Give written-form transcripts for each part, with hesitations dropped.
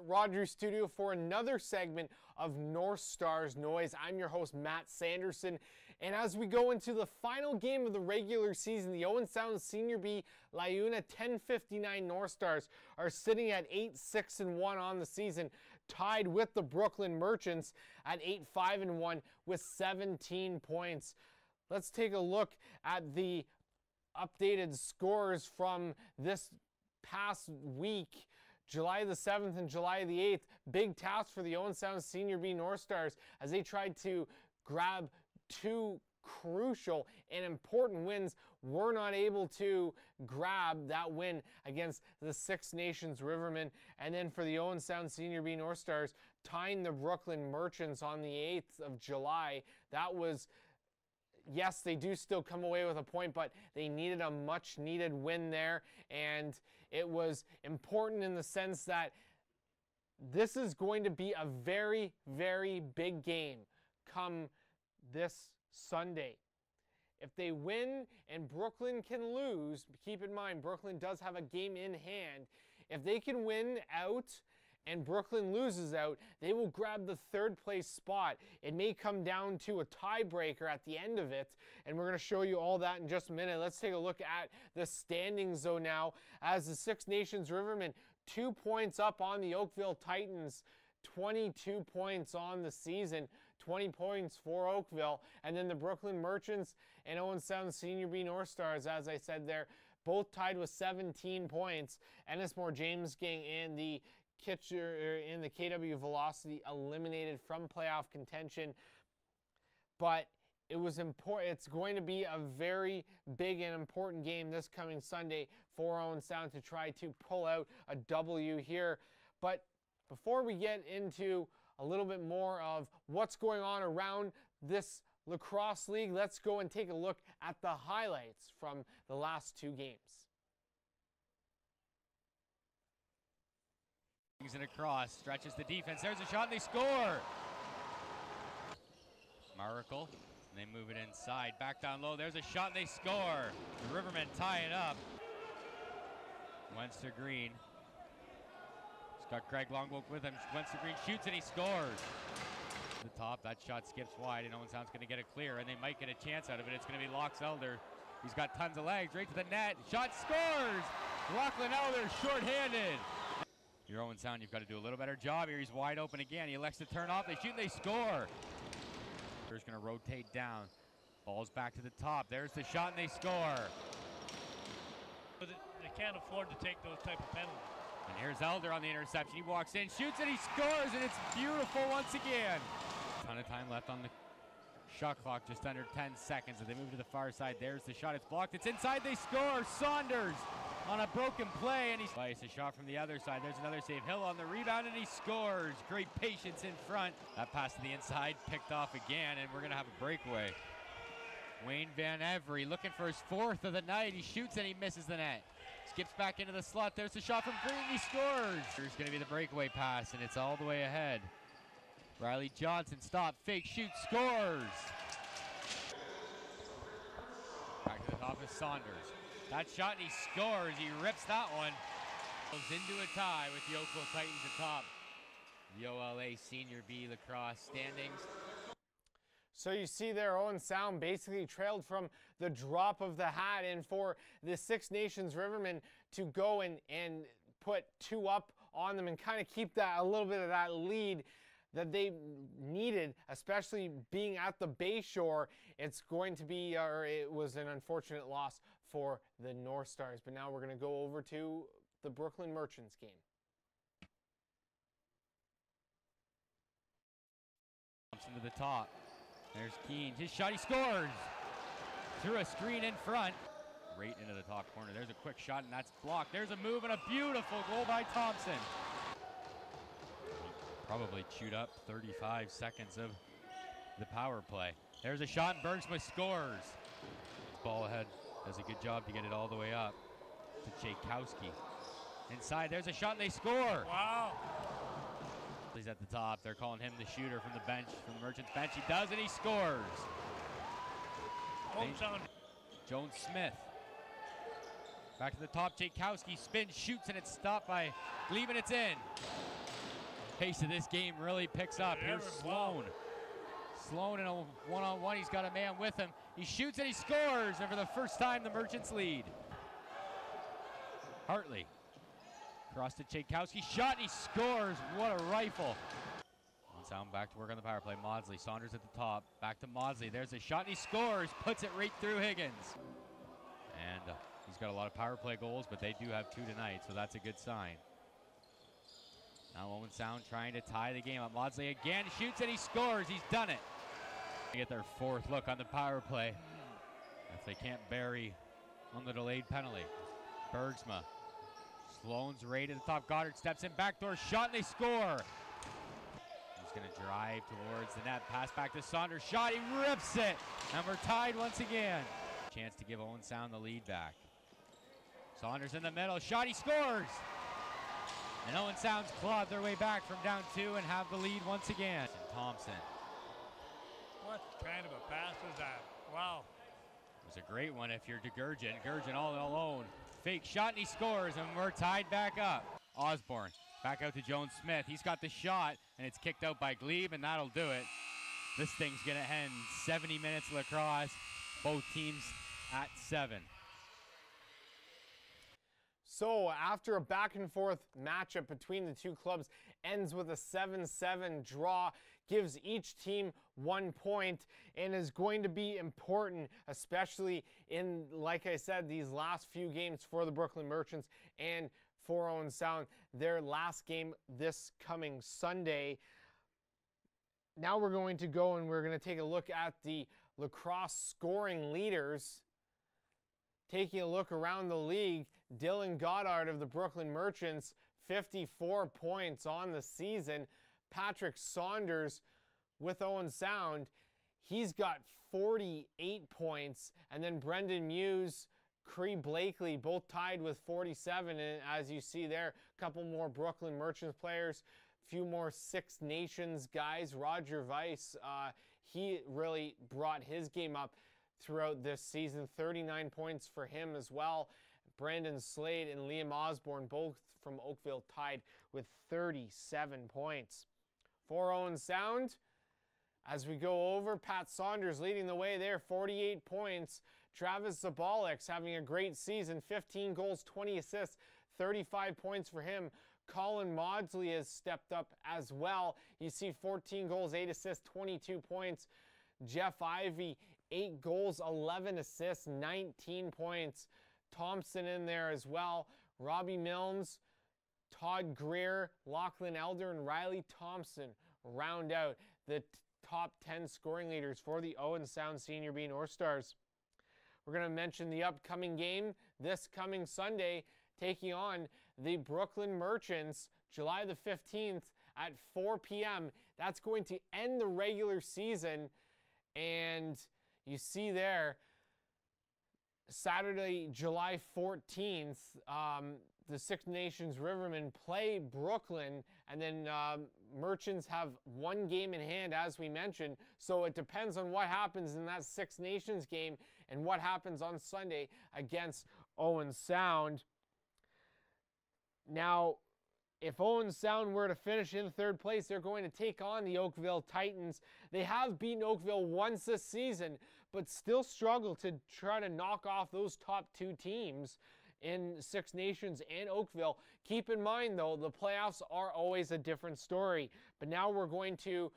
Rogers Studio for another segment of North Stars Noise. I'm your host, Matt Sanderson, and as we go into the final game of the regular season, the Owen Sound Senior B Liuna 1059 North Stars are sitting at 8-6-1 on the season, tied with the Brooklyn Merchants at 8-5-1 with 17 points. Let's take a look at the updated scores from this past week. July the 7th and July the 8th, big task for the Owen Sound Senior B North Stars as they tried to grab two crucial and important wins. Were not able to grab that win against the Six Nations Rivermen. And then for the Owen Sound Senior B North Stars, tying the Brooklyn Merchants on the 8th of July. That was, yes, they do still come away with a point, but they needed a much needed win there. And it was important in the sense that this is going to be a very, very big game come this Sunday. If they win and Brooklyn can lose, keep in mind Brooklyn does have a game in hand. If they can win out and Brooklyn loses out, they will grab the third place spot. It may come down to a tiebreaker at the end of it, and we're going to show you all that in just a minute. Let's take a look at the standings though now, as the Six Nations Rivermen 2 points up on the Oakville Titans, 22 points on the season, 20 points for Oakville, and then the Brooklyn Merchants and Owen Sound Senior B North Stars, as I said there, both tied with 17 points. Ennismore James Gang and the Kitcher in the KW Velocity eliminated from playoff contention, but it was important. It's going to be a very big and important game this coming Sunday for Owen Sound to try to pull out a W here. But before we get into a little bit more of what's going on around this lacrosse league, let's go and take a look at the highlights from the last two games. It across, stretches the defense, there's a shot and they score! Maracle, and they move it inside, back down low, there's a shot and they score! The Rivermen tie it up. Wenster Green. He's got Craig Longboat with him, Wenster Green shoots and he scores! The top, that shot skips wide and Owen Sound's going to get it clear and they might get a chance out of it. It's going to be Locks Elder. He's got tons of legs, right to the net, shot scores! Lachlan Elder short-handed! Your Owen Sound, you've got to do a little better job here. He's wide open again. He elects to turn off. They shoot and they score. Here's going to rotate down. Ball's back to the top. There's the shot and they score. But they can't afford to take those type of penalties. And here's Elder on the interception. He walks in, shoots and he scores, and it's beautiful once again. Ton of time left on the shot clock, just under 10 seconds. As they move to the far side, there's the shot. It's blocked. It's inside. They score. Saunders on a broken play, and he's a shot from the other side. There's another save. Hill on the rebound, and he scores. Great patience in front. That pass to the inside, picked off again, and we're going to have a breakaway. Wayne Van Every looking for his fourth of the night. He shoots, and he misses the net. Skips back into the slot. There's the shot from Green. He scores. There's going to be the breakaway pass, and it's all the way ahead. Riley Johnson, stop, fake, shoot, scores. Back to the top of Saunders. That shot, and he scores. He rips that one. Goes into a tie with the Oakville Titans atop the OLA Senior B lacrosse standings. So you see there, Owen Sound basically trailed from the drop of the hat, and for the Six Nations Rivermen to go and put two up on them and kind of keep that a little bit of that lead that they needed, especially being at the Bayshore. It's going to be, or it was an unfortunate loss for the North Stars. But now we're going to go over to the Brooklyn Merchants game. Jumps into the top. There's Keene. His shot, he scores! Through a screen in front. Right into the top corner. There's a quick shot, and that's blocked. There's a move and a beautiful goal by Thompson. Probably chewed up 35 seconds of the power play. There's a shot, and Bergsma scores. Ball ahead does a good job to get it all the way up to Tchaikovsky. Inside, there's a shot, and they score. Wow. He's at the top. They're calling him the shooter from the bench, from the Merchants bench. He does, and he scores. Jones Smith. Back to the top, Tchaikovsky spins, shoots, and it's stopped by Gleben. It's in. Pace of this game really picks up. Here's Sloan. Sloan in a one-on-one. He's got a man with him. He shoots and he scores. And for the first time, the Merchants lead. Hartley. Across to Tchaikovsky. Shot and he scores. What a rifle. Sound back to work on the power play. Maudsley. Saunders at the top. Back to Maudsley. There's a shot and he scores. Puts it right through Higgins. And he's got a lot of power play goals, but they do have 2 tonight, so that's a good sign. Now Owen Sound trying to tie the game up. Maudsley again shoots and he scores. He's done it. They get their 4th look on the power play if they can't bury on the delayed penalty. Bergsma. Sloan's right at the top. Goddard steps in. Backdoor shot and they score. He's going to drive towards the net. Pass back to Saunders. Shot. He rips it. And we're tied once again. Chance to give Owen Sound the lead back. Saunders in the middle. Shot. He scores. And Owen Sound's clawed their way back from down 2 and have the lead once again. Thompson. What kind of a pass was that? Wow. It was a great one if you're DeGurgin. Gurgin all alone. Fake shot and he scores and we're tied back up. Osborne back out to Jones Smith. He's got the shot and it's kicked out by Glebe and that'll do it. This thing's gonna end 70 minutes lacrosse. Both teams at 7. So after a back and forth matchup between the 2 clubs ends with a 7-7 draw, gives each team 1 point and is going to be important, especially in, like I said, these last few games for the Brooklyn Merchants and for Owen Sound, their last game this coming Sunday. Now we're going to go and we're going to take a look at the lacrosse scoring leaders. Taking a look around the league, Dylan Goddard of the Brooklyn Merchants, 54 points on the season. Patrick Saunders with Owen Sound, he's got 48 points. And then Brendan Muse, Cree Blakely, both tied with 47. And as you see there, a couple more Brooklyn Merchants players, a few more Six Nations guys. Roger Weiss, he really brought his game up throughout this season. 39 points for him as well. Brandon Slade and Liam Osborne, both from Oakville, tied with 37 points. For Owen Sound, as we go over, Pat Saunders leading the way there, 48 points. Travis Zabalix having a great season, 15 goals, 20 assists, 35 points for him. Colin Maudsley has stepped up as well. You see 14 goals, 8 assists, 22 points. Jeff Ivey, 8 goals, 11 assists, 19 points. Thompson in there as well. Robbie Milnes, Todd Greer, Lachlan Elder, and Riley Thompson round out the top 10 scoring leaders for the Owen Sound Senior B North Stars. We're going to mention the upcoming game this coming Sunday, taking on the Brooklyn Merchants, July the 15th at 4 p.m. That's going to end the regular season. And you see there, Saturday, July 14th, the Six Nations Rivermen play Brooklyn, and then Merchants have 1 game in hand, as we mentioned. So it depends on what happens in that Six Nations game and what happens on Sunday against Owen Sound. Now, if Owen Sound were to finish in 3rd place, they're going to take on the Oakville Titans. They have beaten Oakville once this season, but still struggle to try to knock off those top 2 teams in Six Nations and Oakville. Keep in mind, though, the playoffs are always a different story. But now we're going to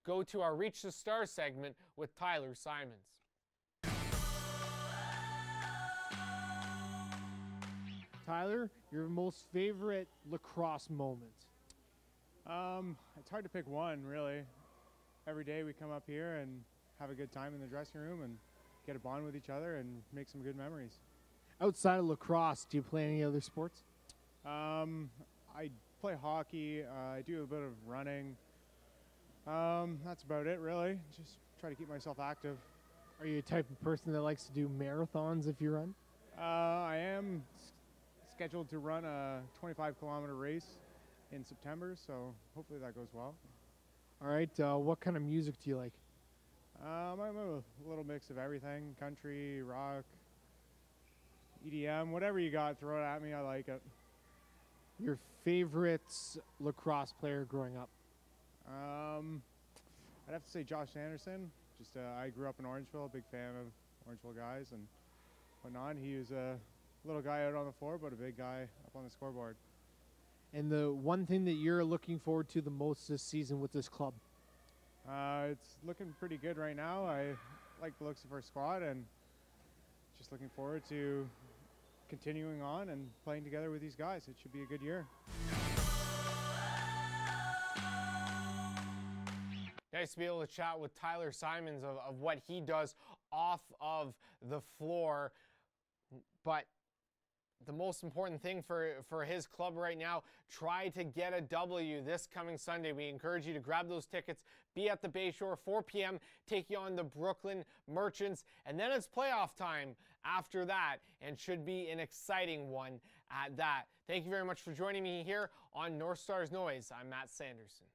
go to our Reach the Stars segment with Tyler Symonds. Tyler, your most favorite lacrosse moment? It's hard to pick one, really. Every day we come up here and have a good time in the dressing room and get a bond with each other and make some good memories. Outside of lacrosse, do you play any other sports? I play hockey. I do a bit of running. That's about it, really. Just try to keep myself active. Are you a type of person that likes to do marathons if you run? I am scheduled to run a 25-kilometer race in September, so hopefully that goes well. All right. What kind of music do you like? I'm a little mix of everything: country, rock, EDM, whatever you got, throw it at me. I like it. Your favorite lacrosse player growing up? I'd have to say Josh Sanderson. Just I grew up in Orangeville, big fan of Orangeville guys and whatnot. He was a little guy out on the floor, but a big guy up on the scoreboard. And the one thing that you're looking forward to the most this season with this club? It's looking pretty good right now. I like the looks of our squad and just looking forward to continuing on and playing together with these guys. It should be a good year. Nice to be able to chat with Tyler Symonds of what he does off of the floor. But the most important thing for his club right now, try to get a W this coming Sunday. We encourage you to grab those tickets, be at the Bayshore, 4 p.m., take you on the Brooklyn Merchants, and then it's playoff time after that, and should be an exciting one at that. Thank you very much for joining me here on North Stars Noise. I'm Matt Sanderson.